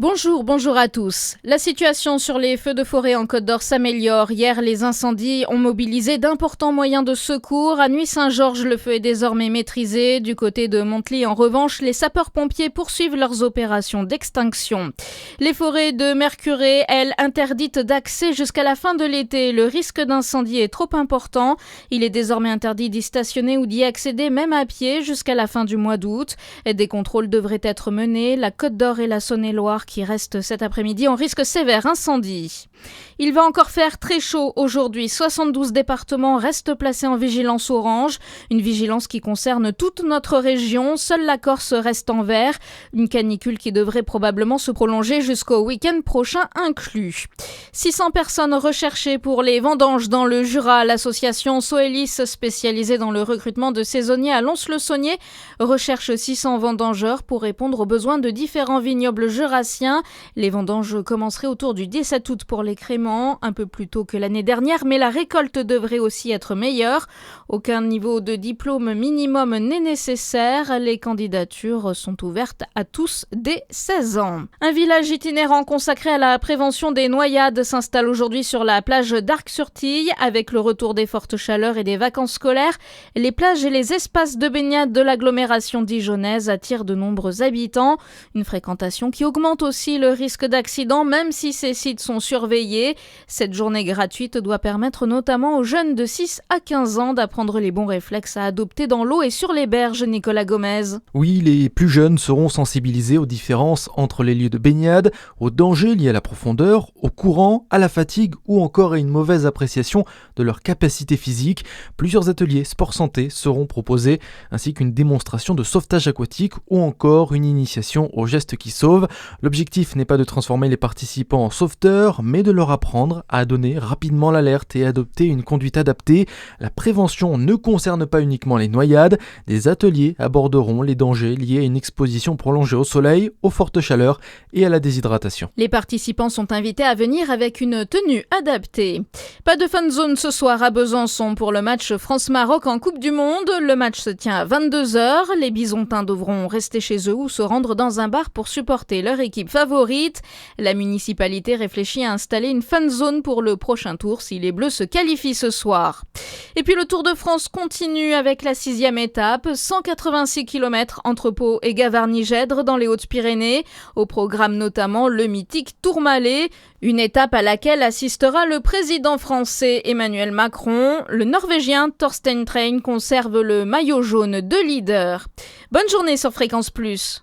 Bonjour à tous. La situation sur les feux de forêt en Côte d'Or s'améliore. Hier, les incendies ont mobilisé d'importants moyens de secours. À Nuits-Saint-Georges, le feu est désormais maîtrisé. Du côté de Montely, en revanche, les sapeurs-pompiers poursuivent leurs opérations d'extinction. Les forêts de Mercurey, elles, interdites d'accès jusqu'à la fin de l'été. Le risque d'incendie est trop important. Il est désormais interdit d'y stationner ou d'y accéder, même à pied, jusqu'à la fin du mois d'août. Des contrôles devraient être menés. La Côte d'Or et la Saône-et-Loire qui reste cet après-midi en risque sévère incendie. Il va encore faire très chaud aujourd'hui. 72 départements restent placés en vigilance orange. Une vigilance qui concerne toute notre région. Seule la Corse reste en vert. Une canicule qui devrait probablement se prolonger jusqu'au week-end prochain inclus. 600 personnes recherchées pour les vendanges dans le Jura. L'association Soelis, spécialisée dans le recrutement de saisonniers à Lons-le-Saunier, recherche 600 vendangeurs pour répondre aux besoins de différents vignobles jurassiens. Les vendanges commenceraient autour du 17 août pour les créments, un peu plus tôt que l'année dernière, mais la récolte devrait aussi être meilleure. Aucun niveau de diplôme minimum n'est nécessaire. Les candidatures sont ouvertes à tous dès 16 ans. Un village itinérant consacré à la prévention des noyades s'installe aujourd'hui sur la plage d'Arc-sur-Tille. Avec le retour des fortes chaleurs et des vacances scolaires, les plages et les espaces de baignade de l'agglomération dijonnaise attirent de nombreux habitants. Une fréquentation qui augmente aussi le risque d'accident, même si ces sites sont surveillés. Cette journée gratuite doit permettre notamment aux jeunes de 6 à 15 ans d'apprendre les bons réflexes à adopter dans l'eau et sur les berges, Nicolas Gomez. Oui, les plus jeunes seront sensibilisés aux différences entre les lieux de baignade, aux dangers liés à la profondeur, au courant, à la fatigue ou encore à une mauvaise appréciation de leur capacité physique. Plusieurs ateliers sport-santé seront proposés, ainsi qu'une démonstration de sauvetage aquatique ou encore une initiation aux gestes qui sauvent. L'objectif n'est pas de transformer les participants en sauveteurs, mais de leur apprendre à donner rapidement l'alerte et adopter une conduite adaptée. La prévention ne concerne pas uniquement les noyades. Des ateliers aborderont les dangers liés à une exposition prolongée au soleil, aux fortes chaleurs et à la déshydratation. Les participants sont invités à venir avec une tenue adaptée. Pas de fan zone ce soir à Besançon pour le match France-Maroc en Coupe du Monde. Le match se tient à 22h. Les Bisontins devront rester chez eux ou se rendre dans un bar pour supporter leur équipe favorite. La municipalité réfléchit à installer une fan zone pour le prochain tour si les Bleus se qualifient ce soir. Et puis le Tour de France continue avec la 6e étape, 186 km entre Pau et Gavarnie-Gèdre dans les Hautes-Pyrénées. Au programme notamment le mythique Tourmalet, une étape à laquelle assistera le président français Emmanuel Macron. Le Norvégien Torstein Train conserve le maillot jaune de leader. Bonne journée sur Fréquence Plus.